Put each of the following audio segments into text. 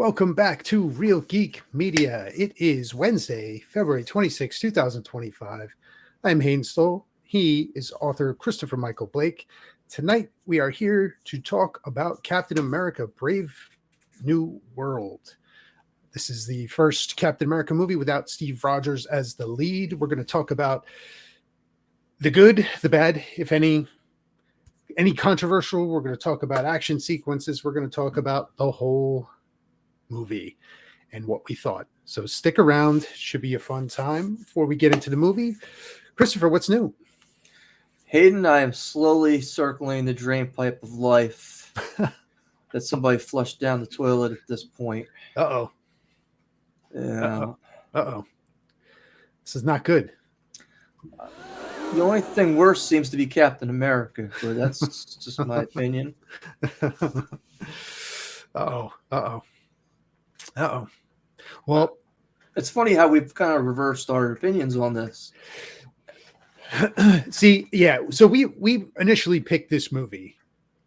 Welcome back to Real Geek Media. It is Wednesday, February 26, 2025. I'm Hayden Stoll. He is author Christopher Michael Blake. Tonight, we are here to talk about Captain America Brave New World. This is the first Captain America movie without Steve Rogers as the lead. We're going to talk about the good, the bad, if any controversial. We're going to talk about action sequences. We're going to talk about the whole movie and what we thought. So stick around. Should be a fun time. Before we get into the movie, Christopher, what's new? Hayden, I am slowly circling the drain pipe of life that somebody flushed down the toilet at this point. Uh-oh. Yeah. Uh-oh. This is not good. The only thing worse seems to be Captain America, but that's just my opinion. Uh-oh. Well, it's funny how we've kind of reversed our opinions on this. See, yeah. So we initially picked this movie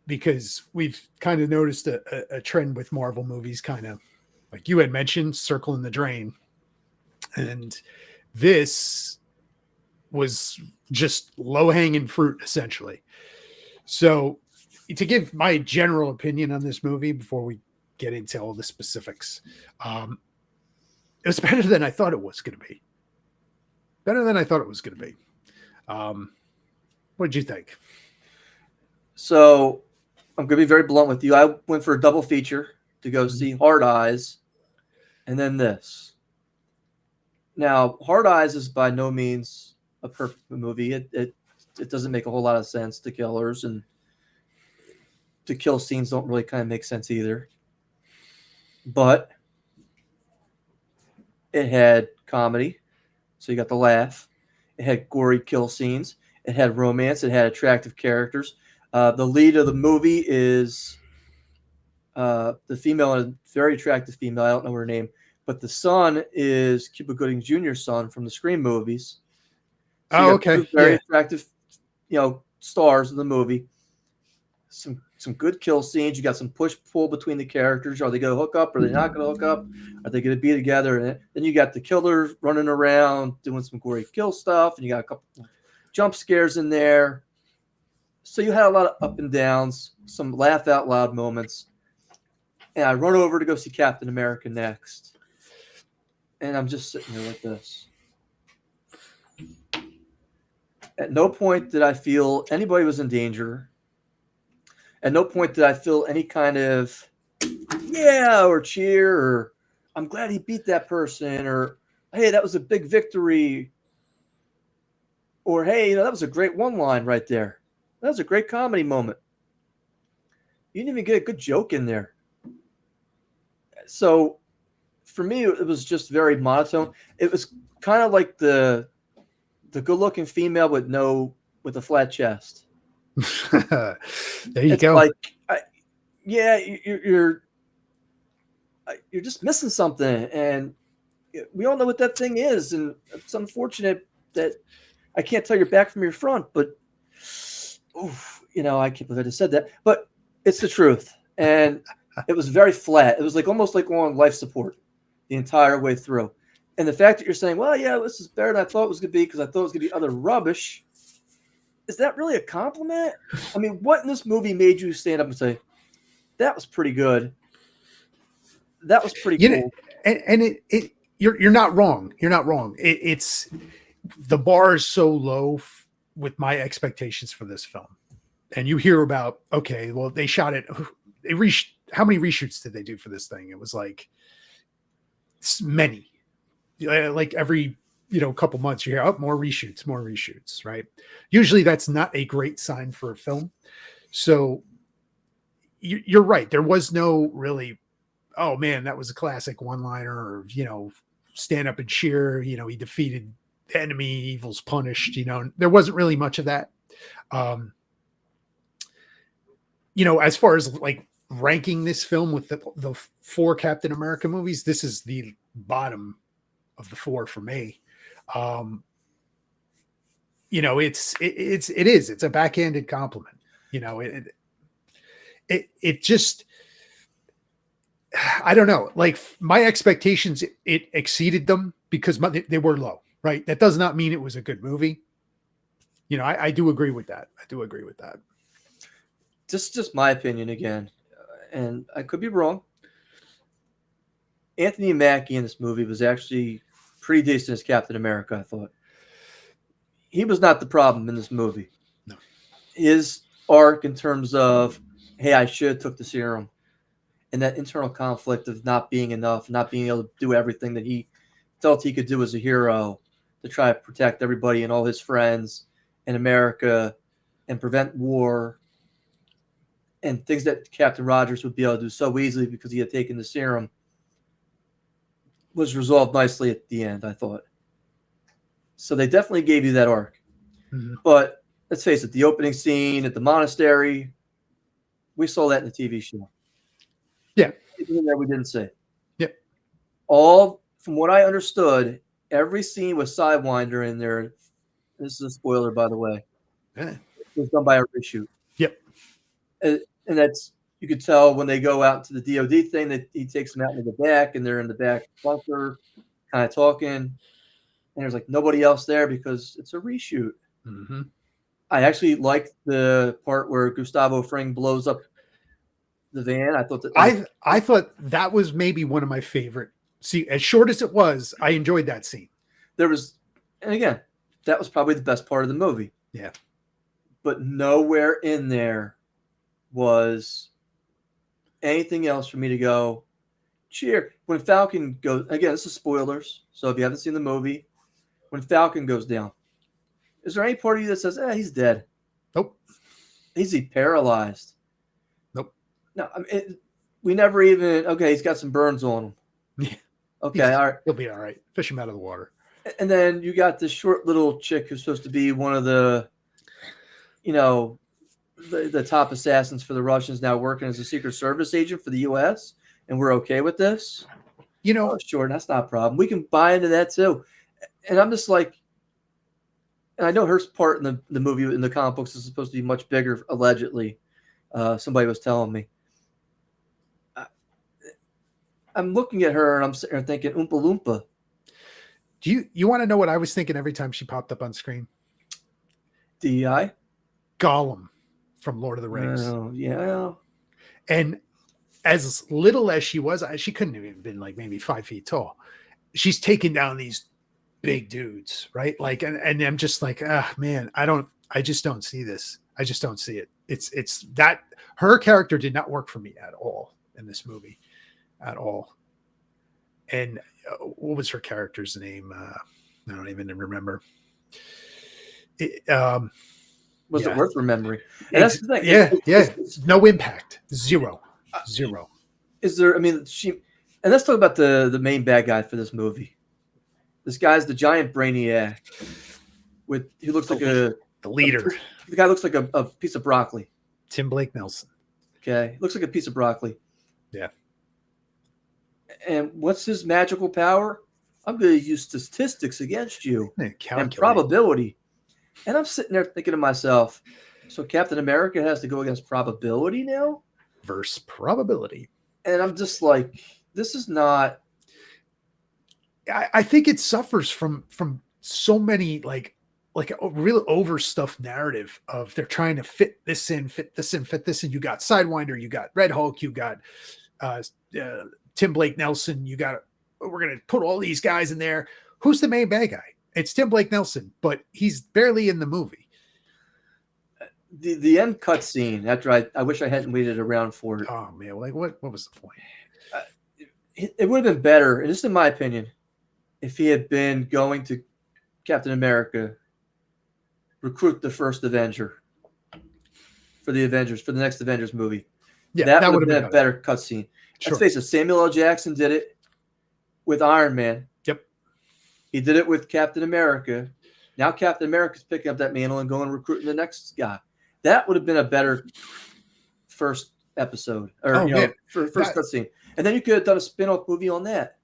because we've kind of noticed a trend with Marvel movies, kind of like you had mentioned, circling the drain. And this was just low-hanging fruit, essentially. So to give my general opinion on this movie before we get into all the specifics, it was better than I thought it was going to be. What did you think? So I'm going to be very blunt with you. I went for a double feature to go see Hard Eyes and then this. Now, Hard Eyes is by no means a perfect movie. It doesn't make a whole lot of sense. The killers and the kill scenes don't really kind of make sense either. But it had comedy, so you got the laugh. It had gory kill scenes. It had romance. It had attractive characters. The lead of the movie is the female, a very attractive female. I don't know her name, but the son is Cuba Gooding Jr.'s son from the Scream movies. So okay. Very attractive, stars of the movie. Some good kill scenes. You got some push-pull between the characters. Are they going to hook up? Are they not going to hook up? Are they going to be together? And then you got the killers running around doing some gory kill stuff, and you got a couple jump scares in there. So you had a lot of up and downs, some laugh out loud moments. And I run over to go see Captain America next. And I'm just sitting there like this. At no point did I feel anybody was in danger. At no point did I feel any kind of or cheer or I'm glad he beat that person or hey, that was a big victory. Or hey, that was a great one line right there. That was a great comedy moment. You didn't even get a good joke in there. So for me, it was just very monotone. It was kind of like the good-looking female with a flat chest. There you go. Like, you're just missing something, and we all know what that thing is, and it's unfortunate that I can't tell your back from your front, but I can't believe I just said that, but it's the truth, and it was very flat. It was almost like on life support the entire way through, and the fact that you're saying, well, yeah, this is better than I thought it was going to be because I thought it was going to be other rubbish. Is that really a compliment? I mean, what in this movie made you stand up and say, that was pretty good? That was pretty cool. And you're not wrong. You're not wrong. It's the bar is so low with my expectations for this film. And you hear about, okay, well, they shot it. How many reshoots did they do for this thing? It was like many, like every couple months you hear, more reshoots, right? Usually that's not a great sign for a film. So you're right. There was no really, oh man, that was a classic one-liner or, stand up and cheer, he defeated the enemy, evil's punished, there wasn't really much of that. As far as like ranking this film with the four Captain America movies, this is the bottom of the four for me. It's a backhanded compliment. It just I don't know. Like my expectations, it exceeded them because they were low. Right. That does not mean it was a good movie. You know, I do agree with that. I do agree with that. Just my opinion again, and I could be wrong. Anthony Mackie in this movie was actually pretty decent as Captain America, I thought. He was not the problem in this movie. No. His arc in terms of, hey, I should have took the serum, and that internal conflict of not being enough, not being able to do everything that he felt he could do as a hero to try to protect everybody and all his friends in America and prevent war and things that Captain Rogers would be able to do so easily because he had taken the serum was resolved nicely at the end, I thought. So they definitely gave you that arc. Mm-hmm. But let's face it, the opening scene at the monastery, we saw that in the TV show. Yeah. Anything that we didn't see. Yep. All, from what I understood, every scene with Sidewinder in there, this is a spoiler, by the way, Yeah. was done by a reshoot. Yep. And that's, you could tell when they go out to the DOD thing that he takes them out into the back and they're in the back bunker kind of talking. And there's like nobody else there because it's a reshoot. Mm-hmm. I actually liked the part where Gustavo Fring blows up the van. I thought that I thought that was maybe one of my favorite. See, as short as it was, I enjoyed that scene. There was, and again, that was probably the best part of the movie. Yeah. But nowhere in there was anything else for me to go cheer. When Falcon goes, again, this is spoilers, so if you haven't seen the movie, when Falcon goes down, is there any part of you that says, he's dead? Nope. Is he paralyzed? Nope. No, I mean, we never even, okay, he's got some burns on him. Yeah. Okay, all right. He'll be all right. Fish him out of the water. And then you got this short little chick who's supposed to be one of the, the top assassins for the Russians, now working as a Secret Service agent for the U.S., and we're okay with this? Sure, that's not a problem. We can buy into that too. And I'm just like, and I know her part in the movie, in the comic books, is supposed to be much bigger, allegedly. Somebody was telling me. I'm looking at her and I'm sitting there thinking, Oompa Loompa. Do you want to know what I was thinking every time she popped up on screen? DEI? Gollum from Lord of the Rings. Oh, yeah. And as little as she was, she couldn't have even been like maybe 5 feet tall. She's taking down these big dudes, right? Like, and I'm just like, man, I just don't see this. I just don't see it. It's that her character did not work for me at all in this movie, at all. And what was her character's name? I don't even remember. Was it worth remembering? And that's the thing. It's no impact. Zero. Is there? I mean, and let's talk about the main bad guy for this movie. This guy's the giant brainiac he looks like the leader. The guy looks like a piece of broccoli. Tim Blake Nelson. Okay, looks like a piece of broccoli. Yeah. And what's his magical power? I'm going to use statistics against you and probability. And I'm sitting there thinking to myself, so Captain America has to go against probability now? Versus probability. And I'm just like, this is not. I think it suffers from so many like a real overstuffed narrative of they're trying to fit this in. You got Sidewinder, you got Red Hulk, you got Tim Blake Nelson, we're going to put all these guys in there. Who's the main bad guy? It's Tim Blake Nelson, but he's barely in the movie. The end cutscene, after I wish I hadn't waited around for it. Oh man, like what was the point? It would have been better, and this is in my opinion, if he had been going to Captain America, recruit the first Avenger for the next Avengers movie. Yeah, that would have been a better cutscene. Sure. Let's face it, Samuel L. Jackson did it with Iron Man. Yep. He did it with Captain America. Now Captain America's picking up that mantle and going and recruiting the next guy. That would have been a better first episode first cutscene. And then you could have done a spin-off movie on that.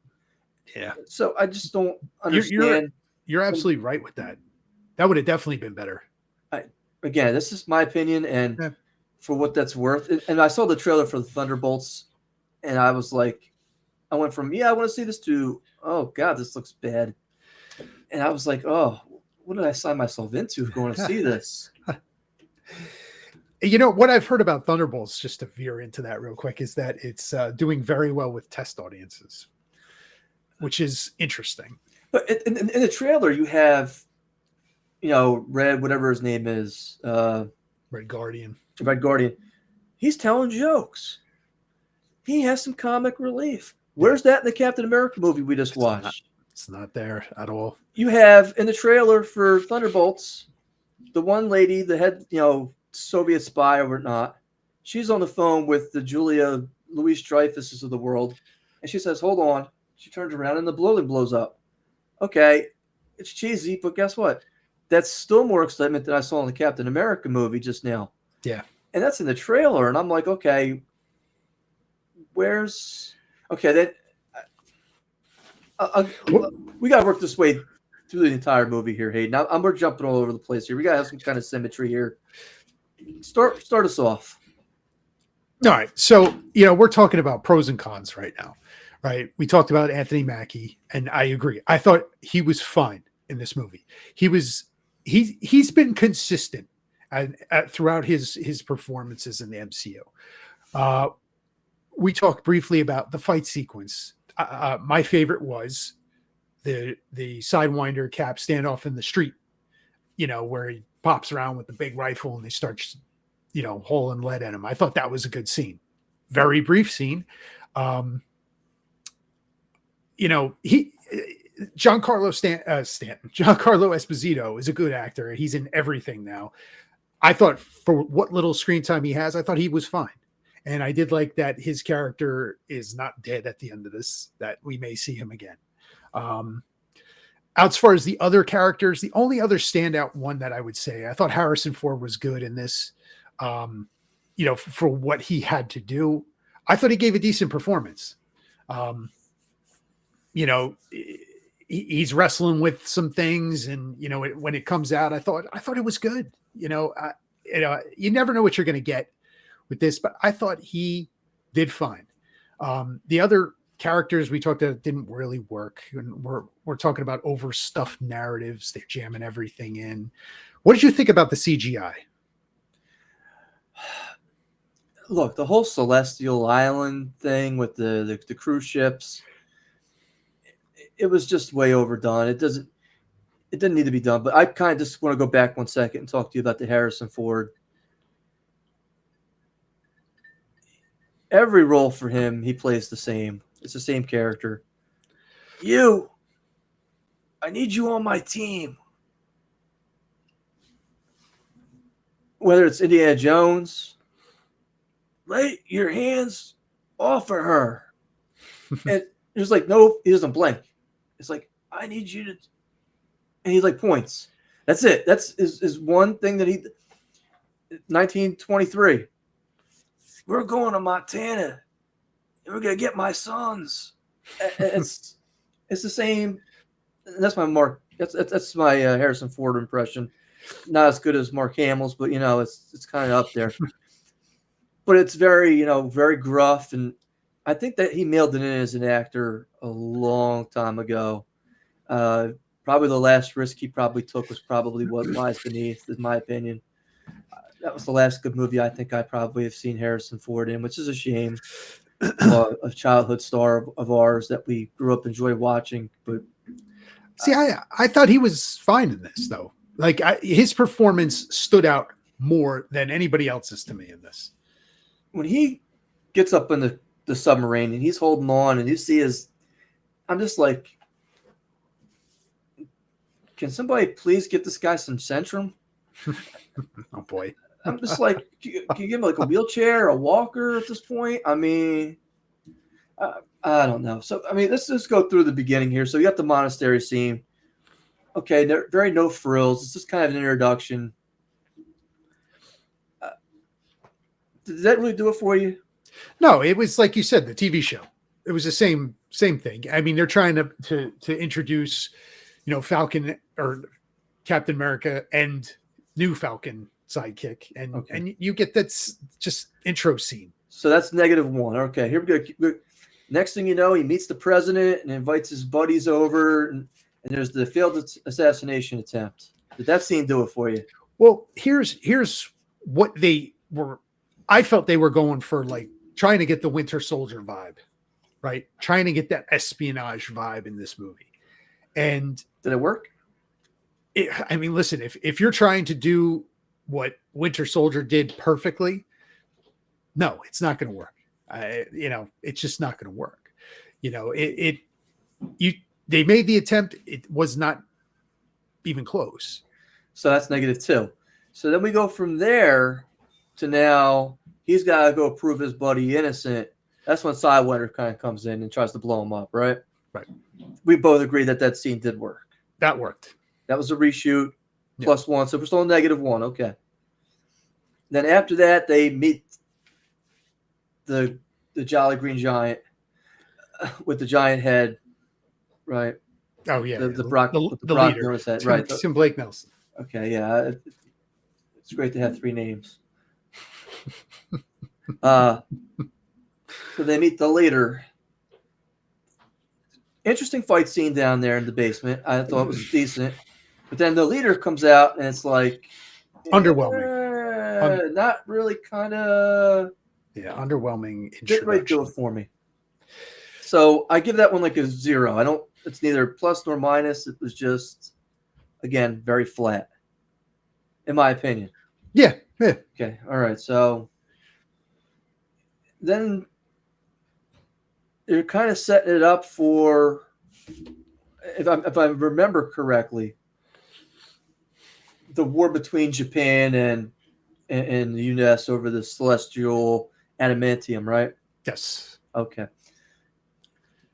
Yeah. So I just don't understand. You're absolutely right with that. That would have definitely been better. Again, this is my opinion, and for what that's worth. And I saw the trailer for the Thunderbolts and I was like, I went from I want to see this to, oh God, this looks bad, and I was like, oh, what did I sign myself into going to see this? You know, what I've heard about Thunderbolts, just to veer into that real quick, is that it's doing very well with test audiences, which is interesting. But in the trailer, you have, Red, whatever his name is, Red Guardian. Red Guardian. He's telling jokes. He has some comic relief. Where's that in the Captain America movie we just watched? It's not there at all. You have in the trailer for Thunderbolts, the one lady, the head, Soviet spy or whatnot. She's on the phone with the Julia Louis-Dreyfuses of the world, and she says, "Hold on." She turns around and the building blows up. Okay, it's cheesy, but guess what? That's still more excitement than I saw in the Captain America movie just now. Yeah. And that's in the trailer, and I'm like, okay, then we got to work this way through the entire movie here, Hayden. We're jumping all over the place here. We got to have some kind of symmetry here. Start us off. All right. So, we're talking about pros and cons right now, right? We talked about Anthony Mackie, and I agree. I thought he was fine in this movie. He's been consistent throughout his performances in the MCU. We talked briefly about the fight sequence. My favorite was the Sidewinder Cap standoff in the street, where he pops around with the big rifle and they start, hauling lead at him. I thought that was a good scene. Very brief scene. Giancarlo Esposito is a good actor. He's in everything now. I thought for what little screen time he has, I thought he was fine. And I did like that his character is not dead at the end of this, that we may see him again. As far as the other characters, the only other standout one that I would say, I thought Harrison Ford was good in this, for what he had to do. I thought he gave a decent performance. He's wrestling with some things, and when it comes out, I thought it was good. You never know what you're going to get with this, but I thought he did fine. The other characters we talked about didn't really work, and we're talking about overstuffed narratives. They're jamming everything in. What did you think about the CGI? Look, the whole Celestial Island thing with the cruise ships, it was just way overdone. It didn't need to be done. But I kind of just want to go back 1 second and talk to you about the Harrison Ford. Every role for him, he plays the same. It's the same character. I need you on my team. Whether it's Indiana Jones, lay your hands off of her. And there's like, no, he doesn't blink. It's like, I need you to, and he like points. That's it. That's is one thing that 1923. We're going to Montana. And we're gonna get my sons. It's the same. That's my Mark. That's my Harrison Ford impression. Not as good as Mark Hamill's, but it's kind of up there. But it's very very gruff, and I think that he mailed it in as an actor a long time ago. Probably the last risk he probably took was probably What Lies Beneath, in my opinion. That was the last good movie I think I probably have seen Harrison Ford in, which is a shame. A childhood star of ours that we grew up enjoying watching. But see, I thought he was fine in this, though. Like his performance stood out more than anybody else's to me in this. When he gets up in the submarine and he's holding on, and you see I'm just like, can somebody please get this guy some Centrum? Oh boy. I'm just like, can you give him like a wheelchair, a walker at this point? I mean, I don't know. So, I mean, let's just go through the beginning here. So you got the monastery scene. Okay, very no frills. It's just kind of an introduction. Did that really do it for you? No, it was like you said, the TV show. It was the same thing. I mean, they're trying to introduce, Falcon or Captain America and new Falcon sidekick, and you get that's just intro scene. So that's -1. Okay, here we go. Next thing you know, he meets the president and invites his buddies over, and there's the failed assassination attempt. Did that scene do it for you? Well, here's what they were. I felt they were going for, like, trying to get the Winter Soldier vibe, right? Trying to get that espionage vibe in this movie. And did it work? I mean, listen, if you're trying to do what Winter Soldier did perfectly, no, it's not going to work. It's just not going to work. They made the attempt. It was not even close. So that's -2. So then we go from there to now he's got to go prove his buddy innocent. That's when Sidewinder kind of comes in and tries to blow him up, right? Right. We both agree that scene did work. That worked. That was a reshoot, +1. So we're still -1. Okay. Then after that, they meet the Jolly Green Giant with the giant head, right? Oh yeah, the Brock leader, Norris head, right? Tim Blake Nelson. Okay, yeah, it's great to have 3 names. So they meet the leader. Interesting fight scene down there in the basement. I thought it was decent, but then the leader comes out and it's like underwhelming. Not really, kind of. Yeah, underwhelming. Didn't really do it for me. So I give that one like a 0. It's neither plus nor minus. It was just, again, very flat, in my opinion. Yeah. Okay. All right. So then you're kind of setting it up for, if I remember correctly, the war between Japan and the U.S. over the celestial adamantium, right? Yes. Okay.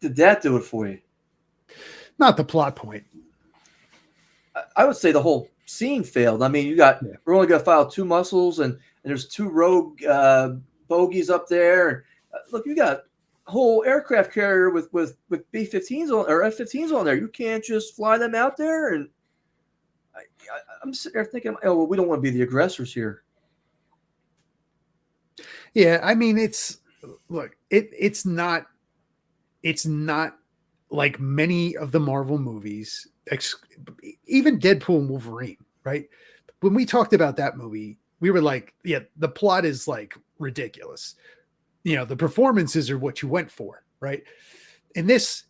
Did that do it for you? Not the plot point. I would say the whole scene failed. I mean, we're only going to file 2 muscles, and there's 2 rogue bogies up there. Look, you got a whole aircraft carrier with B-15s on, or F-15s on there. You can't just fly them out there. And I'm sitting there thinking, oh, well, we don't want to be the aggressors here. Yeah, I mean, it's not like many of the Marvel movies, even Deadpool and Wolverine, right? When we talked about that movie, we were like, yeah, the plot is like ridiculous. The performances are what you went for, right? And this,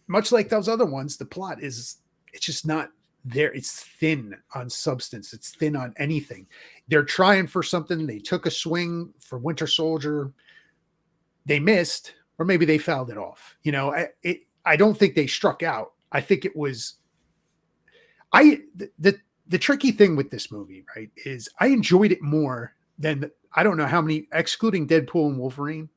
much like those other ones, the plot it's just not there. It's thin on substance. It's thin on anything. They're trying for something. They took a swing for Winter Soldier. They missed, or maybe they fouled it off. I don't think they struck out. I think it was, the tricky thing with this movie, right, is I enjoyed it more than, I don't know how many, excluding Deadpool and Wolverine,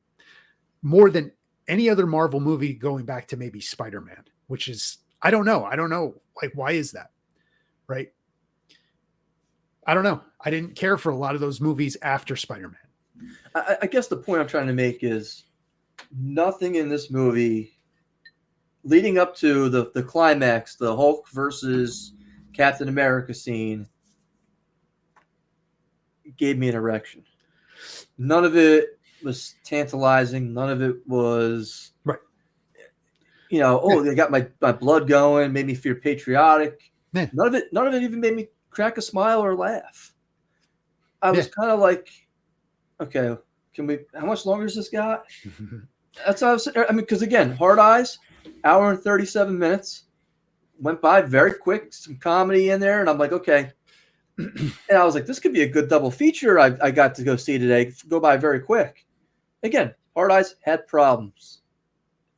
more than any other Marvel movie going back to maybe Spider-Man, which is, I don't know. Like, why is that? Right. I don't know. I didn't care for a lot of those movies after Spider-Man. I guess the point I'm trying to make is nothing in this movie leading up to the climax, the Hulk versus Captain America scene, gave me an erection. None of it was tantalizing. None of it was right. They got my blood going, made me feel patriotic. Yeah. None of it even made me crack a smile or laugh. I was kind of like, okay, how much longer has this got? That's how I was sitting there. I mean, because again, Hard Eyes, hour and 37 minutes, went by very quick, some comedy in there, and I'm like, okay. And I was like, this could be a good double feature I got to go see today. Go by very quick. Again, Hard Eyes had problems.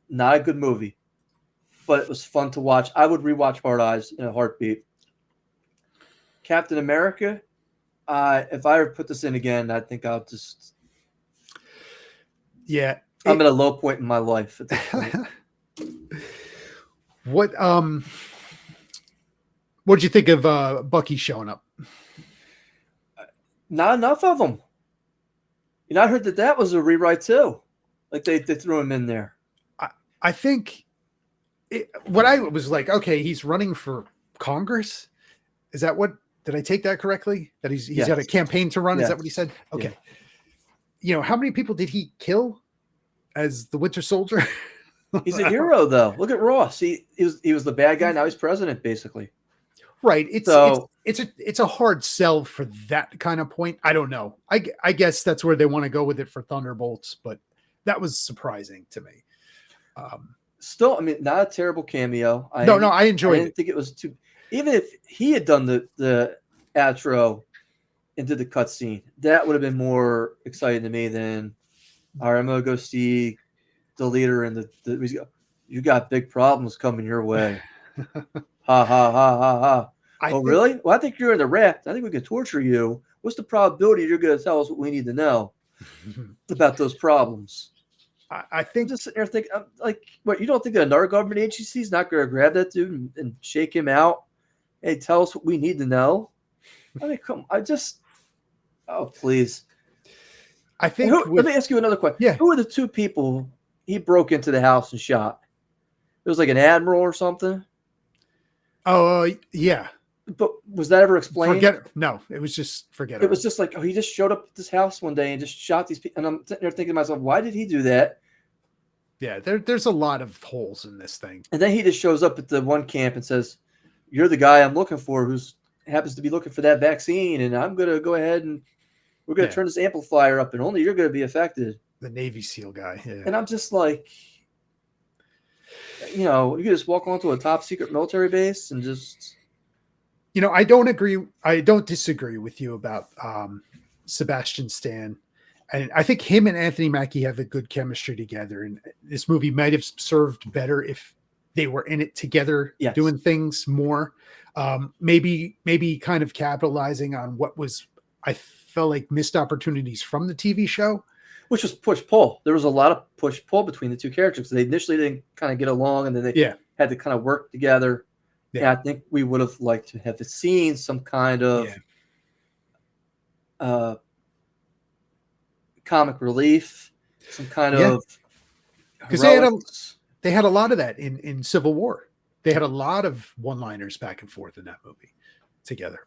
Not a good movie, but it was fun to watch. I would rewatch Hard Eyes in a heartbeat. Captain America, if I ever put this in again, I think I'll just... Yeah. I'm at a low point in my life at this point. What'd you think of Bucky showing up? Not enough of them. I heard that was a rewrite too. Like they threw him in there. I think what I was like, okay, he's running for Congress. Is that what? Did I take that correctly? That he's got a campaign to run? Yes. Is that what he said? Okay. how many people did he kill as the Winter Soldier? He's a hero, though. Look at Ross. He was the bad guy. Now he's president, basically. Right. So It's a hard sell for that kind of point. I don't know. I guess that's where they want to go with it for Thunderbolts, but that was surprising to me. still, I mean, not a terrible cameo. No, I enjoyed didn't it. think it was too. Even if he had done the outro and did the cutscene, that would have been more exciting to me than, all right, I'm gonna go see the leader and you got big problems coming your way. Ha ha ha ha ha. Really? Well, I think you're in the raft. I think we can torture you. What's the probability you're going to tell us what we need to know about those problems? I think I'm just sitting there thinking, like, what, you don't think that another government agency is not going to grab that dude and shake him out and tell us what we need to know? I mean, oh, please. I think. Let me ask you another question. Yeah. Who are the two people he broke into the house and shot? It was like an admiral or something. Oh, yeah. But was that ever explained? No, it was just It was just like, oh, he just showed up at this house one day and just shot these people. And I'm sitting there thinking to myself, why did he do that? Yeah, there's a lot of holes in this thing. And then he just shows up at the one camp and says, you're the guy I'm looking for who's happens to be looking for that vaccine. And I'm going to go ahead and we're going to turn this amplifier up and only you're going to be affected. The Navy SEAL guy. Yeah. And I'm just like, you can just walk onto a top secret military base and just... I don't disagree with you about Sebastian Stan. And I think him and Anthony Mackie have a good chemistry together. And this movie might have served better if they were in it together, doing things more. Maybe kind of capitalizing on what I felt like missed opportunities from the TV show. Which was push-pull. There was a lot of push-pull between the two characters. They initially didn't kind of get along, and then they had to kind of work together. Yeah, I think we would have liked to have seen some kind of comic relief, some kind of because they had a lot of that in Civil War. They had a lot of one-liners back and forth in that movie together.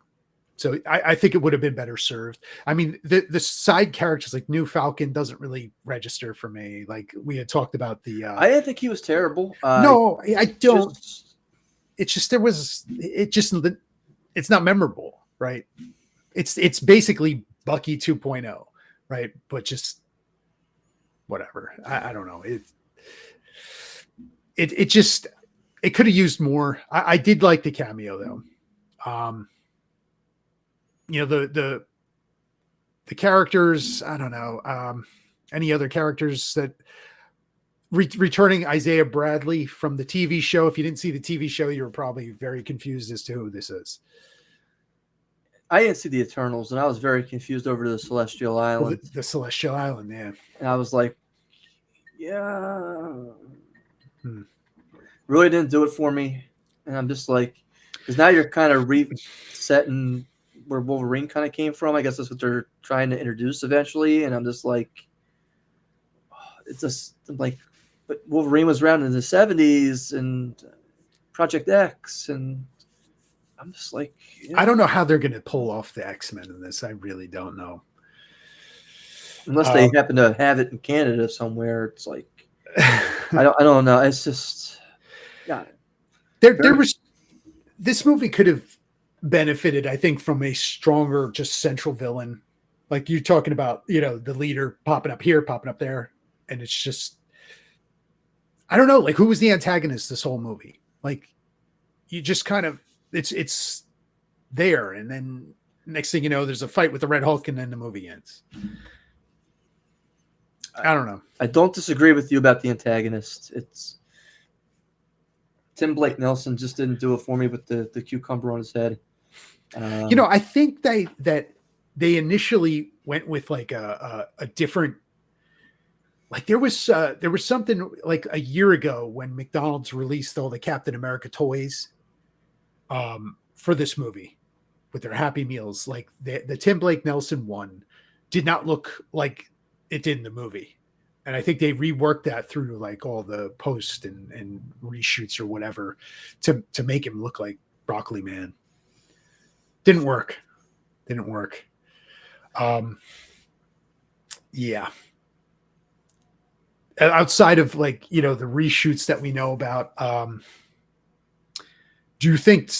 So I think it would have been better served. I mean, the side characters like New Falcon doesn't really register for me. Like we had talked about I didn't think he was terrible. No, I don't. It's just it's not memorable, right? It's basically Bucky 2.0, right? But just whatever. I don't know. It could have used more. I did like the cameo though. The characters, I don't know. Any other characters that returning Isaiah Bradley from the TV show. If you didn't see the TV show, you were probably very confused as to who this is. I didn't see the Eternals, and I was very confused over the Celestial Island. The Celestial Island, yeah. And I was like, really didn't do it for me. And I'm just like, because now you're kind of resetting where Wolverine kind of came from. I guess that's what they're trying to introduce eventually. And I'm just like, it's just like, but Wolverine was around in the 70s and Project X, and I'm just like, I don't know how they're going to pull off the X-Men in this. I really don't know. Unless they happen to have it in Canada somewhere. It's like, I don't know. It's just, this movie could have benefited, I think, from a stronger, just central villain. Like you're talking about, the leader popping up here, popping up there. And it's just, I don't know, like who was the antagonist this whole movie? Like you just kind of, it's there. And then next thing you know, there's a fight with the Red Hulk and then the movie ends. I don't know. I don't disagree with you about the antagonist. It's Tim Blake Nelson just didn't do it for me with the cucumber on his head. I think that they initially went with like a different, like there was something like a year ago when McDonald's released all the Captain America toys for this movie with their Happy Meals. Like the Tim Blake Nelson one did not look like it did in the movie. And I think they reworked that through like all the post and reshoots or whatever to make him look like Broccoli Man. Didn't work. Yeah. Outside of like, the reshoots that we know about, do you think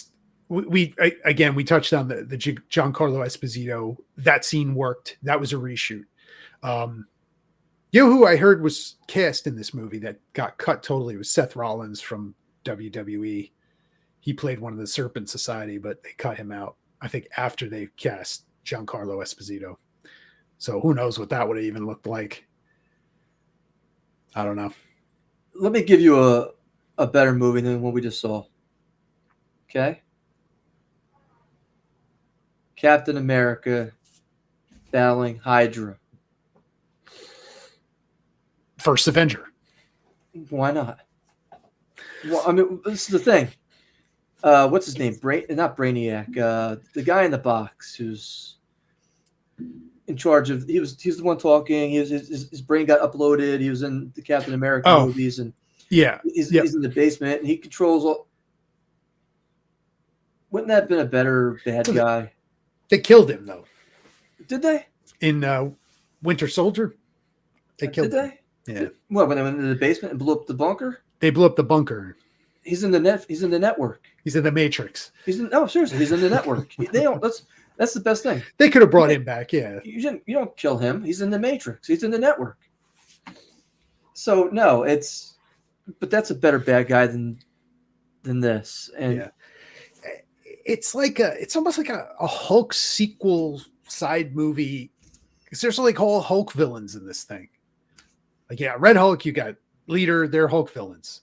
again, we touched on the Giancarlo Esposito, that scene worked. That was a reshoot. Um, who I heard was cast in this movie that got cut totally was Seth Rollins from WWE. He played one of the Serpent Society, but they cut him out, I think, after they cast Giancarlo Esposito. So who knows what that would have even looked like. I don't know. Let me give you a better movie than what we just saw. Okay? Captain America battling Hydra. First Avenger. Why not? Well, I mean, this is the thing. What's his name? Not Brainiac. The guy in the box who's in charge of. He's the one talking. His brain got uploaded. He was in the Captain America movies, and he's in the basement, and he controls all. Wouldn't that have been a better bad guy? They killed him though. Did they? In Winter Soldier, they killed him. They? Yeah. What, when they went into the basement and blew up the bunker? They blew up the bunker. He's in the network. He's in the Matrix. Seriously, he's in the network. They don't. That's the best thing. They could have brought him back. Yeah. You don't kill him. He's in the Matrix. He's in the network. So no, but that's a better bad guy than this. And yeah. It's almost like a Hulk sequel side movie. Because there's like whole Hulk villains in this thing. Like, Red Hulk, you got leader, they're Hulk villains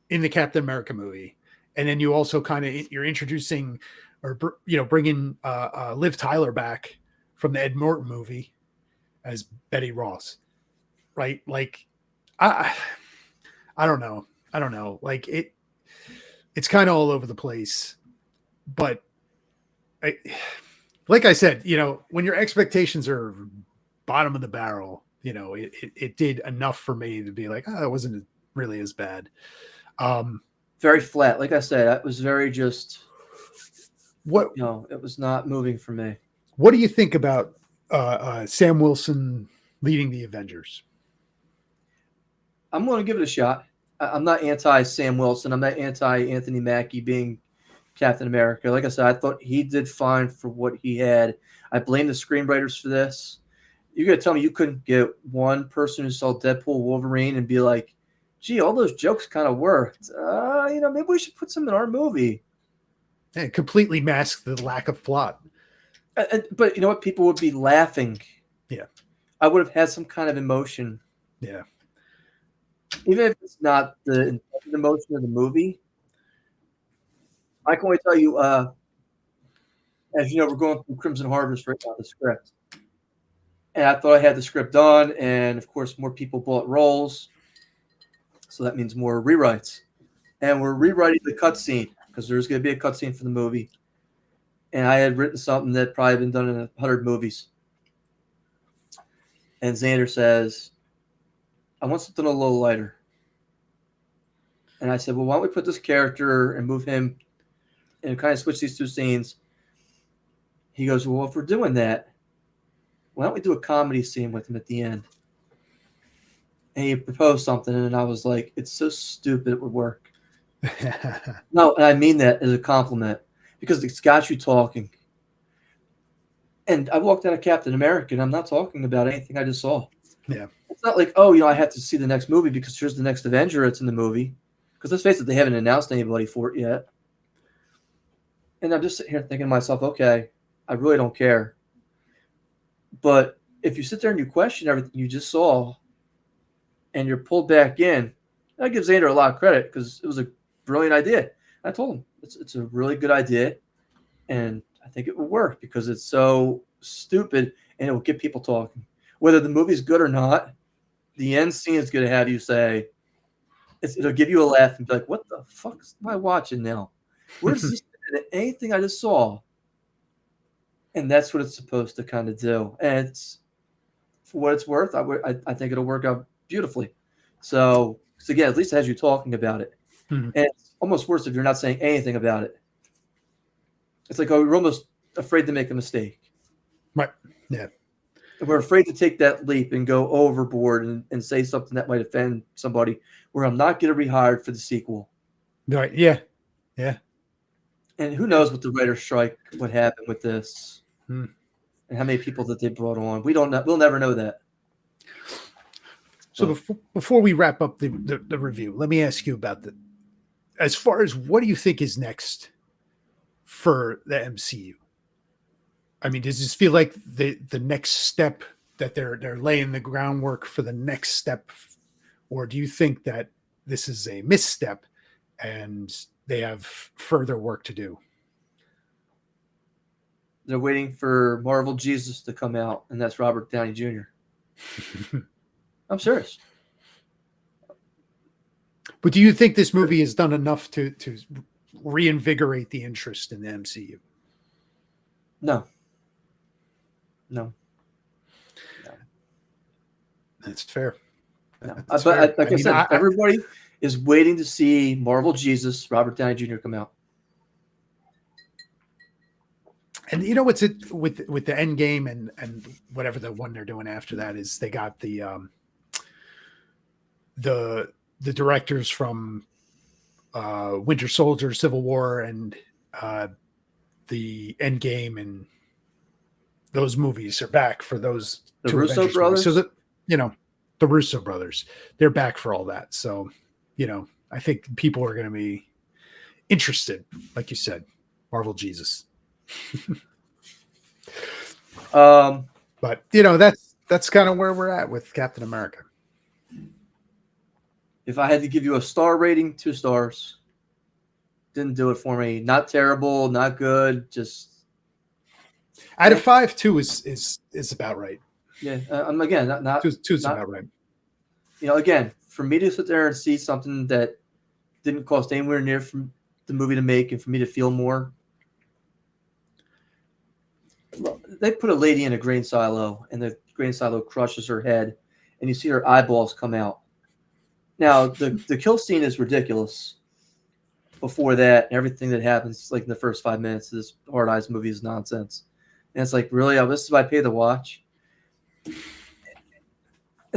in the Captain America movie. And then you also you're introducing or, bringing Liv Tyler back from the Ed Norton movie as Betty Ross. Right. Like, I don't know. Like it's kind of all over the place, but like I said, when your expectations are bottom of the barrel, it did enough for me to be like, it wasn't really as bad. Very flat. Like I said, it was very just what, it was not moving for me. What do you think about Sam Wilson leading the Avengers? I'm going to give it a shot. I'm not anti Sam Wilson. I'm not anti Anthony Mackie being Captain America. Like I said, I thought he did fine for what he had. I blame the screenwriters for this. You're going to tell me you couldn't get one person who saw Deadpool, Wolverine, and be like, gee, all those jokes kind of worked. Maybe we should put some in our movie. And it completely masked the lack of plot. But you know what? People would be laughing. Yeah. I would have had some kind of emotion. Yeah. Even if it's not the emotion of the movie. I can only tell you, as you know, we're going through Crimson Harvest right now, the script. And I thought I had the script done, and of course, more people bought roles. So that means more rewrites. And we're rewriting the cutscene because there's going to be a cutscene for the movie. And I had written something that probably been done in 100 movies. And Xander says, I want something a little lighter. And I said, well, why don't we put this character and move him and kind of switch these two scenes? He goes, well, if we're doing that, why don't we do a comedy scene with him at the end? And he proposed something, and I was like, it's so stupid it would work. No, and I mean that as a compliment because it's got you talking. And I walked out of Captain America, and I'm not talking about anything I just saw. Yeah. It's not like, I have to see the next movie because here's the next Avenger that's in the movie. Because let's face it, they haven't announced anybody for it yet. And I'm just sitting here thinking to myself, okay, I really don't care. But if you sit there and you question everything you just saw and you're pulled back in, I give Xander a lot of credit because it was a brilliant idea. I told him it's a really good idea, and I think it will work because it's so stupid and it will get people talking. Whether the movie's good or not, the end scene is going to have you say, it'll give you a laugh and be like, what the fuck am I watching now? Where's this anything I just saw? And that's what it's supposed to kind of do. And it's, for what it's worth, I think it'll work out beautifully. So again, at least it has you talking about it. Mm-hmm. And it's almost worse if you're not saying anything about it. It's like, we're almost afraid to make a mistake. Right. Yeah. we're afraid to take that leap and go overboard and say something that might offend somebody, where I'm not going to rehired for the sequel. Right. Yeah. Yeah. And who knows what the writer's strike, what happened with this, Hmm. and how many people that they brought on. We don't know. We'll never know that. So before we wrap up the review, let me ask you about as far as what do you think is next for the MCU? I mean, does this feel like the next step that they're laying the groundwork for the next step, or do you think that this is a misstep and they have further work to do? They're waiting for Marvel Jesus to come out, and that's Robert Downey Jr. I'm serious. But do you think this movie has done enough to reinvigorate the interest in the MCU? No. That's fair. No. That's but fair. I said, everybody is waiting to see Marvel Jesus, Robert Downey Jr. come out. And you know what's it with the end game and whatever the one they're doing after that is, they got the directors from Winter Soldier, Civil War, and the End Game, and those movies are back for those The two Russo Avengers brothers. movies. So that, you know, the Russo brothers, they're back for all that. So, you know, I think people are going to be interested, like you said, Marvel Jesus. But you know, that's kind of where we're at with Captain America. If I had to give you a star rating, 2 stars. Didn't do it for me. Not terrible, not good. Just out of 5, 2 is about right. Yeah, again, not 2's about right. You know, again, for me to sit there and see something that didn't cost anywhere near from the movie to make, and for me to feel more. They put a lady in a grain silo, and the grain silo crushes her head, and you see her eyeballs come out. Now, the kill scene is ridiculous. Before that, everything that happens, like in the first 5 minutes of this Hard Eyes movie, is nonsense. And it's like, really? Oh, this is what I pay to watch? And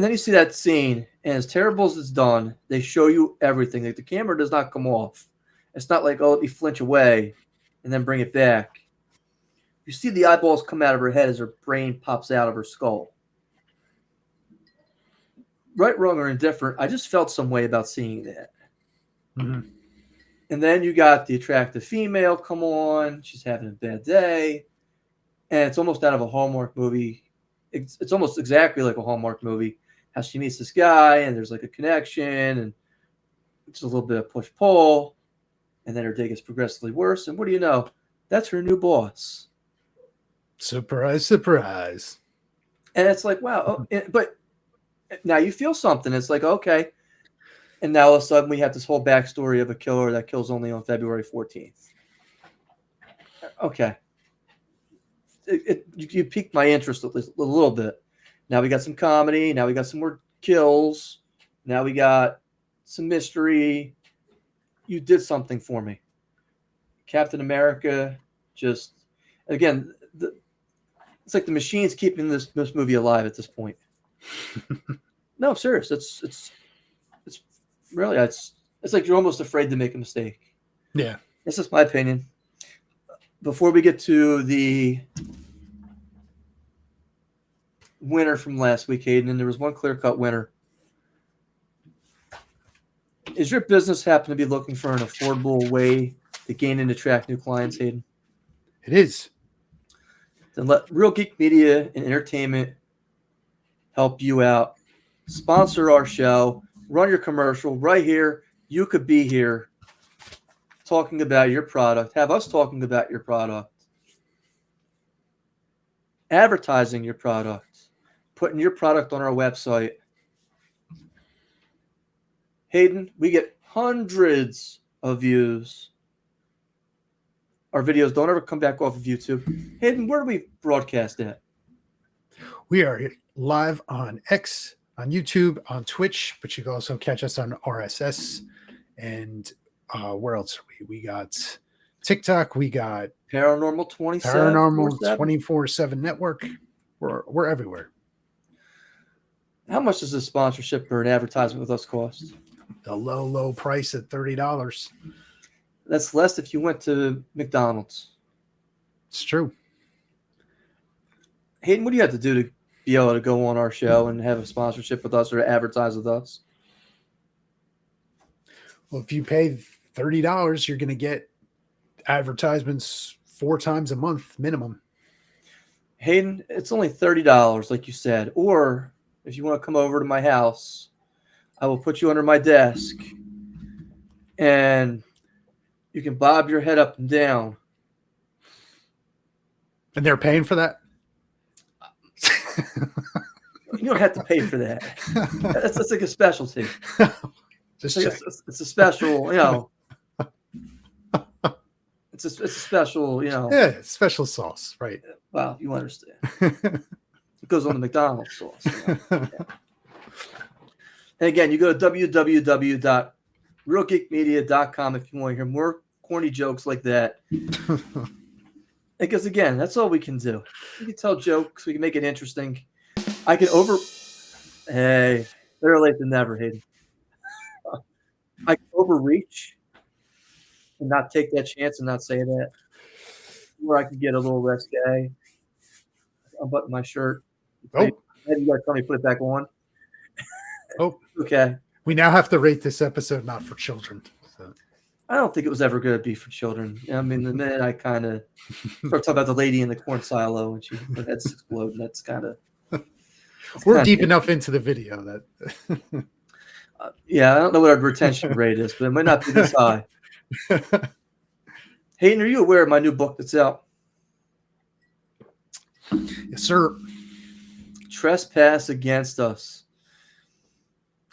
then you see that scene, and as terrible as it's done, they show you everything. Like, the camera does not come off. It's not like, oh, let me flinch away and then bring it back. You see the eyeballs come out of her head as her brain pops out of her skull. Right, wrong, or indifferent, I just felt some way about seeing that. Mm-hmm. And then you got the attractive female come on. She's having a bad day. And it's almost out of a Hallmark movie. It's almost exactly like a Hallmark movie. How she meets this guy, and there's like a connection, and it's a little bit of push-pull. And then her day gets progressively worse. And what do you know? That's her new boss. Surprise, surprise. And it's like, wow. But now you feel something. It's like, okay. And now all of a sudden we have this whole backstory of a killer that kills only on February 14th. Okay. You piqued my interest at least a little bit. Now we got some comedy. Now we got some more kills. Now we got some mystery. You did something for me. Captain America, just, again, it's like the machine's keeping this movie alive at this point. No, I'm serious. It's really, it's like you're almost afraid to make a mistake. Yeah. This is my opinion. Before we get to the winner from last week, Hayden, and there was one clear-cut winner. Is your business happen to be looking for an affordable way to gain and attract new clients, Hayden? It is. Then let Real Geek Media and Entertainment help you out. Sponsor our show. Run your commercial right here. You could be here talking about your product. Have us talking about your product. Advertising your product. Putting your product on our website. Hayden, we get hundreds of views. Our videos don't ever come back off of YouTube. Hayden, where do we broadcast at? We are live on X, on YouTube, on Twitch, but you can also catch us on RSS. And where else are we? We got TikTok. We got Paranormal 27. Paranormal 24/7 Network. We're everywhere. How much does a sponsorship or an advertisement with us cost? The low price at $30. That's less if you went to McDonald's. It's true. Hayden, what do you have to do to be able to go on our show and have a sponsorship with us or advertise with us? Well, if you pay $30, you're going to get advertisements 4 times a month minimum. Hayden, it's only $30, like you said. Or if you want to come over to my house, I will put you under my desk and you can bob your head up and down. And they're paying for that? You don't have to pay for that. That's like a specialty. Just it's a special, you know. It's a special, you know. Yeah, special sauce, right? Well, you understand. It goes on the McDonald's sauce. You know? Yeah. And again, you go to www.realgeekmedia.com if you want to hear more corny jokes like that. Because again, that's all we can do. We can tell jokes. We can make it interesting. I can Hey, better late than never, Hayden. I can overreach and not take that chance and not say that. Or I could get a little risque. Unbutton my shirt. Oh, You gotta tell me to put it back on. oh, Okay. we now have to rate this episode not for children. So. I don't think it was ever going to be for children. I mean, the minute I kind of start talking about the lady in the corn silo and her head's exploding, that's kind of. We're deep enough into the video that. Yeah, I don't know what our retention rate is, but it might not be this high. Hayden, are you aware of my new book that's out? Yes, sir. Trespass Against Us.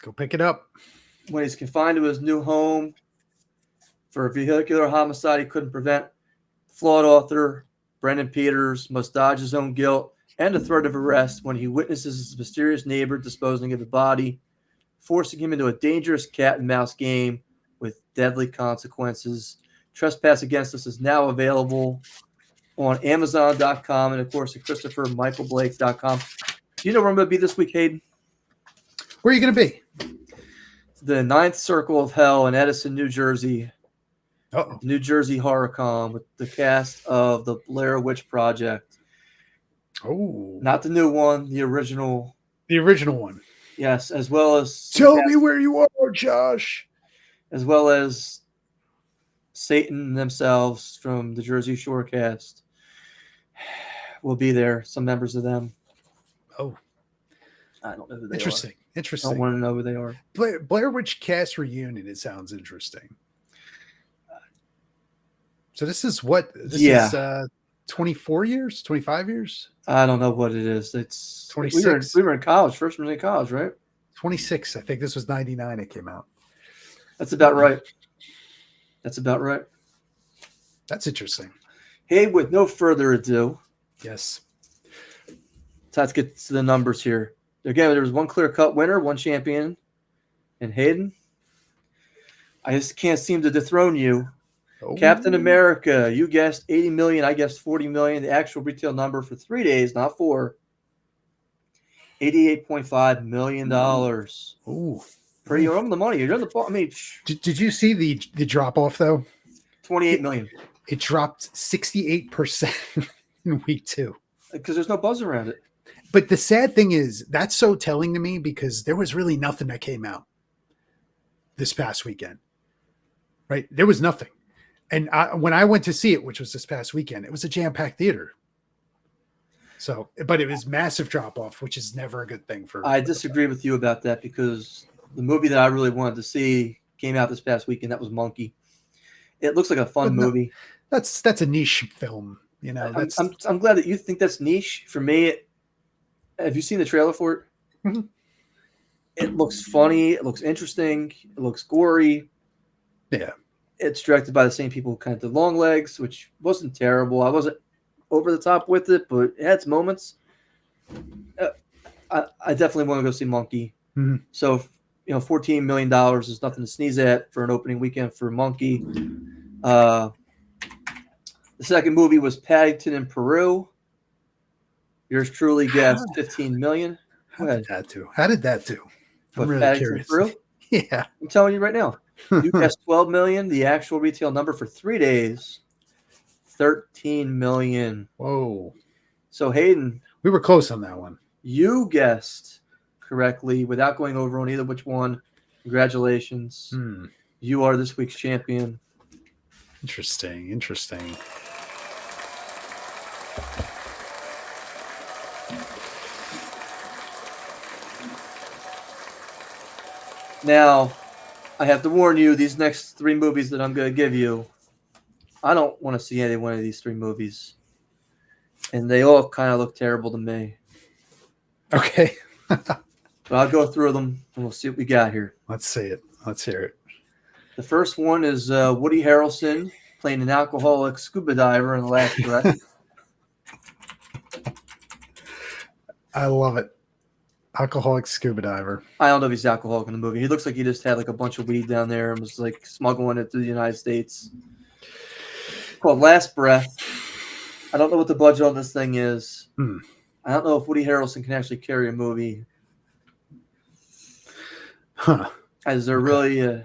Go pick it up. When he's confined to his new home for a vehicular homicide he couldn't prevent, flawed author Brendan Peters must dodge his own guilt and the threat of arrest when he witnesses his mysterious neighbor disposing of the body, forcing him into a dangerous cat and mouse game with deadly consequences. Trespass Against Us is now available on Amazon.com and, of course, at ChristopherMichaelBlake.com. Do you know where I'm going to be this week, Hayden? Where are you going to be? The Ninth Circle of Hell in Edison, New Jersey. Uh-oh. New Jersey HorrorCon with the cast of the Blair Witch Project. Oh. Not the new one, the original. The original one. Yes, as well as... Tell me where you are, Josh. As well as Satan themselves from the Jersey Shore cast will be there. Some members of them. Oh. I don't know who they Interesting. are. Interesting. I don't want to know who they are. Blair Witch cast reunion. It sounds interesting. So this is what? This is 24 years? 25 years? I don't know what it is. It's 26. We were in college. First one in college, right? 26. I think this was 99 it came out. That's about right. That's about right. That's interesting. Hey, with no further ado. Yes. Let's get to the numbers here. Again, there was one clear-cut winner, one champion, and Hayden. I just can't seem to dethrone you. Oh. Captain America, you guessed 80 million. I guessed 40 million. The actual retail number for 3 days, not 4. $88.5 million. Ooh. Pretty on the money. You're on the ball. I mean, did you see the drop off though? 28 million. It dropped 68% in week 2. Because there's no buzz around it. But the sad thing is, that's so telling to me because there was really nothing that came out this past weekend, right? There was nothing. And when I went to see it, which was this past weekend, it was a jam-packed theater. So, but it was massive drop-off, which is never a good thing for. I disagree with you about that because the movie that I really wanted to see came out this past weekend. That was Monkey. It looks like a fun movie. That's a niche film, you know. I'm glad that you think that's niche. For me, have you seen the trailer for it? Mm-hmm. It looks funny. It looks interesting. It looks gory. Yeah. It's directed by the same people who kind of did Long Legs, which wasn't terrible. I wasn't over the top with it, but it had its moments. I definitely want to go see Monkey. Mm-hmm. So, $14 million is nothing to sneeze at for an opening weekend for Monkey. The second movie was Paddington in Peru. Yours truly guessed 15 million. How did that do? How did that do? I'm But really Paddington curious. Through? Yeah. I'm telling you right now. You guessed 12 million. The actual retail number for 3 days, 13 million. Whoa. So Hayden, We were close on that one. you guessed correctly without going over on either which one. Congratulations. You are this week's champion. Interesting. Interesting. Now, I have to warn you, these next 3 movies that I'm going to give you, I don't want to see any one of these 3 movies. And they all kind of look terrible to me. Okay. But I'll go through them and we'll see what we got here. Let's see it. Let's hear it. The first one is Woody Harrelson playing an alcoholic scuba diver in The Last Breath. I love it. Alcoholic scuba diver. I don't know if he's alcoholic in the movie. He looks like he just had like a bunch of weed down there and was like smuggling it to the United States. It's called Last Breath. I don't know what the budget on this thing is. I don't know if Woody Harrelson can actually carry a movie. Huh. Is there really,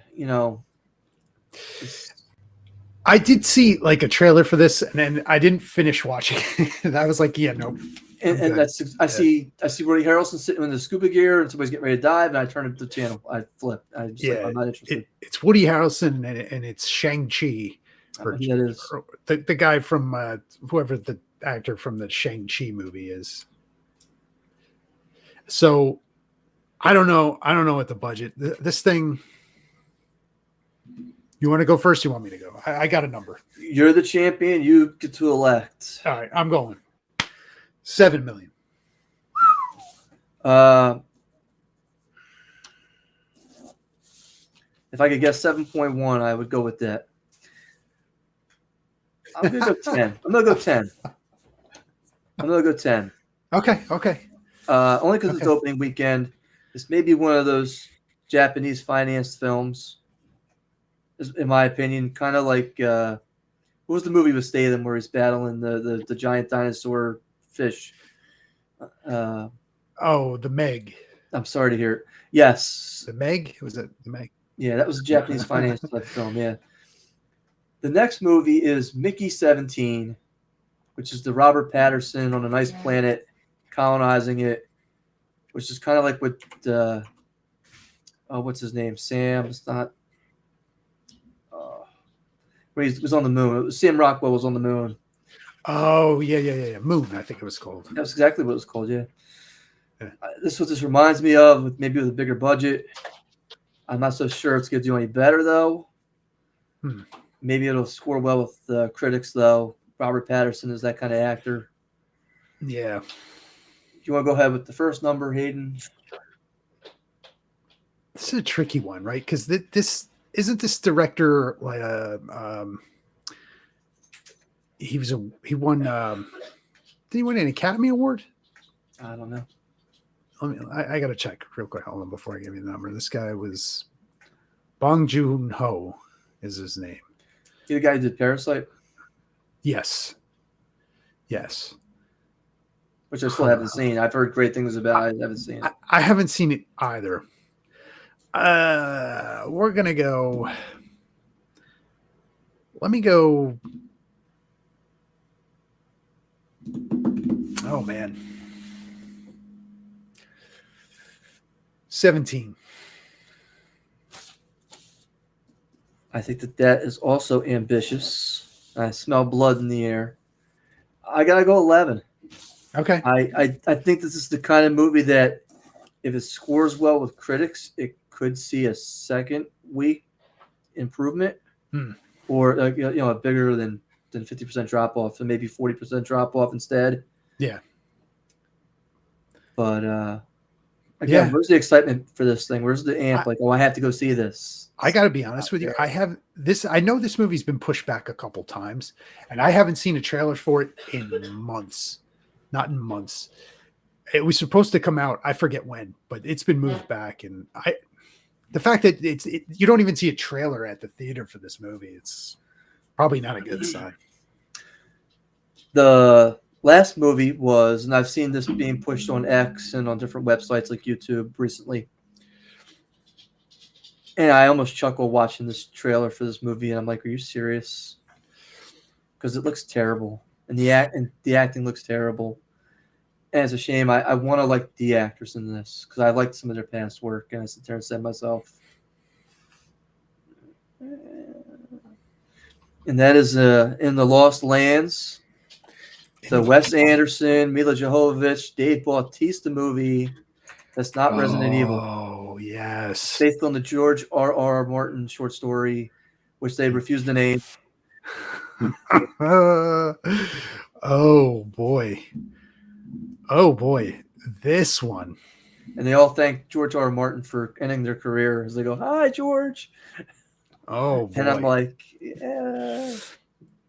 I did see like a trailer for this, and then I didn't finish watching it. And I was like, yeah, no. And that's I see Woody Harrelson sitting in the scuba gear, and somebody's getting ready to dive, and I turn to the channel. I flip. I'm not interested. It's Woody Harrelson, and it's Shang-Chi. That is The guy from whoever the actor from the Shang-Chi movie is. So I don't know what the budget. This thing. You want to go first? You want me to go? I got a number. You're the champion. You get to elect. All right, I'm going. 7 million. If I could guess 7.1, I would go with that. I'm gonna go 10. I'm gonna go 10. I'm gonna go 10. Okay. Only because it's opening weekend. This may be one of those Japanese financed films, in my opinion. Kind of like what was the movie with Statham where he's battling the giant dinosaur fish? The Meg. I'm sorry to hear it. Yes. The Meg? Was it the Meg? Yeah, that was a Japanese finance type film, yeah. The next movie is Mickey 17, which is the Robert Pattinson on a nice planet colonizing it, which is kind of like what what's his name? Sam. It's not when he was on the moon. Sam Rockwell was on the moon. Oh, yeah. Moon, I think it was called. That's exactly what it was called, yeah. This is what this reminds me of, maybe with a bigger budget. I'm not so sure it's going to do any better, though. Maybe it'll score well with critics, though. Robert Pattinson is that kind of actor. Yeah. You want to go ahead with the first number, Hayden? This is a tricky one, right? Because this isn't this director like he won did he win an Academy Award? I don't know. I gotta check real quick. Hold on before I give you the number. This guy was Bong Joon-ho is his name. You the guy who did Parasite? Yes. Which I still haven't seen. I've heard great things about it. I haven't seen it. I haven't seen it either. We're gonna go. Let me go. Oh man. 17. I think that is also ambitious. I smell blood in the air. I gotta go 11. Okay. I think this is the kind of movie that if it scores well with critics, it could see a second week improvement, or a bigger than 50% drop off, and maybe 40% drop off instead. Yeah. But again, where's the excitement for this thing? Where's the amp? I have to go see this. I got to be honest with you. I know this movie's been pushed back a couple times, and I haven't seen a trailer for it in months. Not in months. It was supposed to come out. I forget when, but it's been moved back. And the fact that you don't even see a trailer at the theater for this movie, it's probably not a good sign. The last movie was, and I've seen this being pushed on X and on different websites like YouTube recently. And I almost chuckle watching this trailer for this movie, and I'm like, "Are you serious?" Because it looks terrible, and the acting looks terrible, and it's a shame. I want to like the actors in this because I liked some of their past work, and I sit there and say to myself, and that is in the Lost Lands, the Wes Anderson, Mila Jovovich, Dave Bautista movie. That's not Resident Evil. Oh, yes. Based on the George R. Martin short story, which they refused to name. Oh boy. Oh boy. This one. And they all thank George R. Martin for ending their career as they go, "Hi, George." Oh boy. And I'm like, yeah,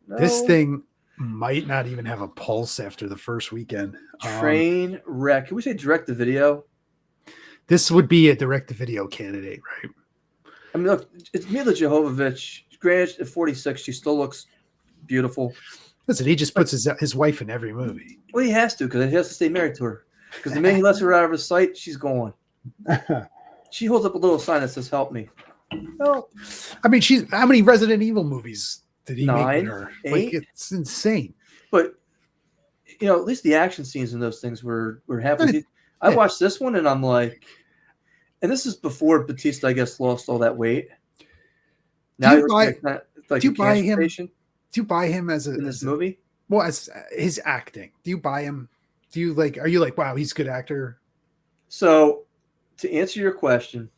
no. This thing might not even have a pulse after the first weekend. Train wreck. Can we say direct to video? This would be a direct to video candidate, right? I mean, look, it's Mila Jovovich. Granted, at 46, she still looks beautiful. Listen, he just puts his wife in every movie. Well, he has to because he has to stay married to her. Because the minute he lets her out of his sight, she's gone. She holds up a little sign that says, "Help me." Well, I mean, how many Resident Evil movies did he 9, make with her? 8? Like, it's insane. But at least the action scenes in those things were happening. I watched this one and I'm like, and this is before Batista, I guess, lost all that weight. Now do you buy him? Patient Do you buy him in this movie? Well, as his acting, do you buy him? Do you like? Are you like, wow, he's a good actor? So, to answer your question,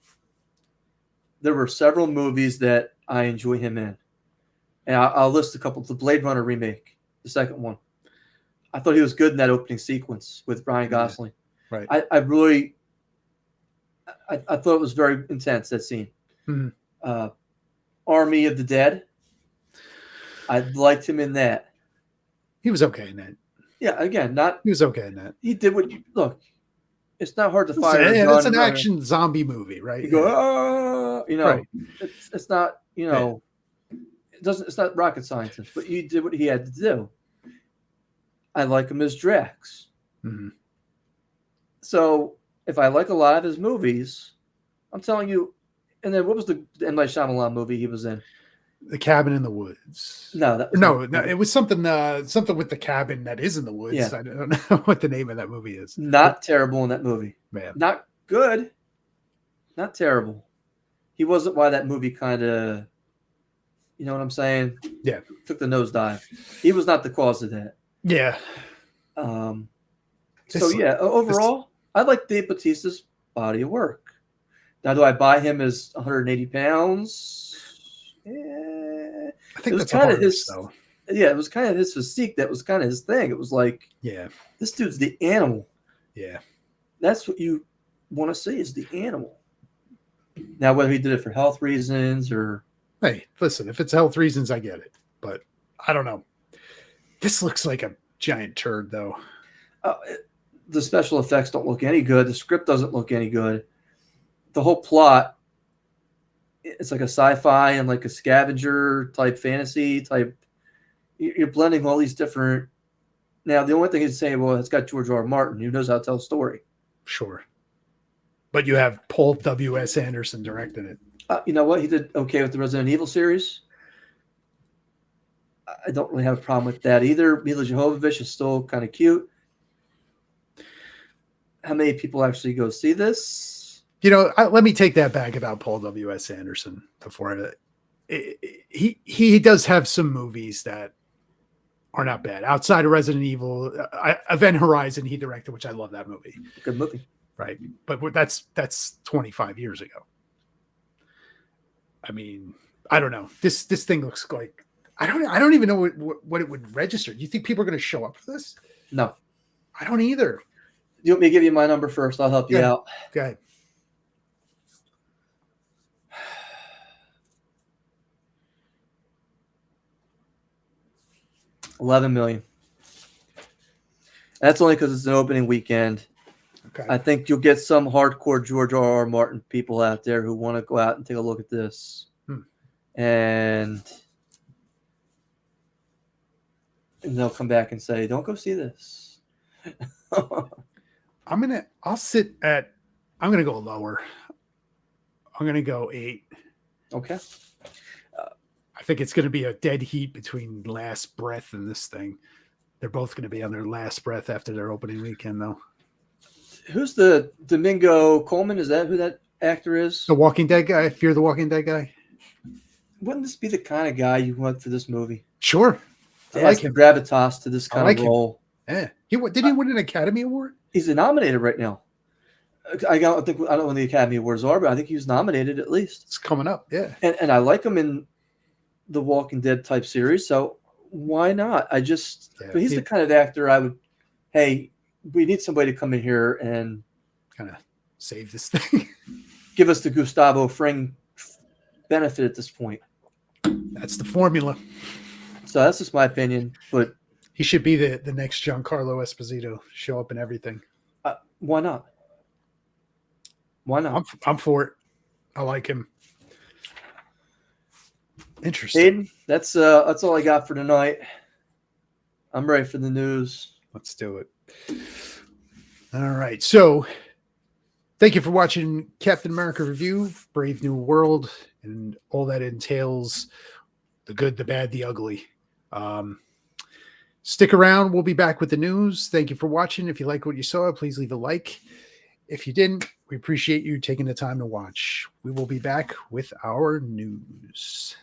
there were several movies that I enjoy him in, and I'll list a couple. The Blade Runner remake, the second one. I thought he was good in that opening sequence with Ryan Gosling. Right. I really, I thought it was very intense, that scene. Mm-hmm. Army of the Dead. I liked him in that. He was okay in that. Yeah, again, he was okay in that. He did what you look. It's not hard to fire. It's an action zombie movie, right? You go, right. It's not, it's not rocket science, but you did what he had to do. I like him as Drax. Mm-hmm. So if I like a lot of his movies, I'm telling you. And then what was the M. Night Shyamalan movie he was in? The Cabin in the Woods. No, it was something with the cabin that is in the woods. Yeah. I don't know what the name of that movie is. Not terrible in that movie. Man. Not good. Not terrible. He wasn't why that movie kind of, you know what I'm saying? Yeah. Took the nosedive. He was not the cause of that. Yeah. Overall, I like Dave Bautista's body of work. Now, do I buy him as 180 pounds? I think that's kind of his. Though. Yeah, it was kind of his physique. That was kind of his thing. It was like, yeah, this dude's the animal. Yeah, that's what you want to see is the animal. Now, whether he did it for health reasons or hey, listen, if it's health reasons, I get it. But I don't know. This looks like a giant turd, though. The special effects don't look any good. The script doesn't look any good. The whole plot, it's like a sci-fi and like a scavenger type fantasy type. You're blending all these different. Now, the only thing is saying, well, it's got George R. Martin, who knows how to tell a story. Sure. But you have Paul W.S. Anderson directing it. You know what? He did okay with the Resident Evil series. I don't really have a problem with that either. Mila Jovovich is still kind of cute. How many people actually go see this? Let me take that back about Paul W.S. Anderson before he does have some movies that are not bad. Outside of Resident Evil, Event Horizon, he directed, which I love that movie. Good movie. Right. But that's 25 years ago. I mean, I don't know. This thing looks like, I don't even know what it would register. Do you think people are going to show up for this? No. I don't either. You want me to give you my number first? I'll help you out. Go ahead. $11 million. That's only because it's an opening weekend. Okay. I think you'll get some hardcore George R. Martin people out there who want to go out and take a look at this. And and they'll come back and say, "Don't go see this." I'm gonna go lower. I'm gonna go 8. Okay. I think it's gonna be a dead heat between Last Breath and this thing. They're both gonna be on their last breath after their opening weekend, though. Who's the Domingo Coleman? Is that who that actor is? The Walking Dead guy, Fear the Walking Dead guy. Wouldn't this be the kind of guy you want for this movie? Sure, To I like add some him. gravitas to this I kind like of him. role. Yeah, did he win an Academy Award? He's nominated right now. I don't know when the Academy Awards are, but I think he was nominated at least. It's coming up. Yeah, And I like him in the Walking Dead type series, so why not? But he's the kind of actor I would. Hey, we need somebody to come in here and kind of save this thing. give us the Gustavo Fring benefit at this point. That's the formula. So that's just my opinion, but He should be the next Giancarlo Esposito. Show up in everything. why not? Why not? I'm for it. I like him. Interesting. Hayden, that's all I got for tonight. I'm ready for the news. Let's do it. All right. So thank you for watching Captain America Review, Brave New World, and all that entails, the good, the bad, the ugly. Stick around. We'll be back with the news. Thank you for watching. If you like what you saw, please leave a like. If you didn't, we appreciate you taking the time to watch. We will be back with our news.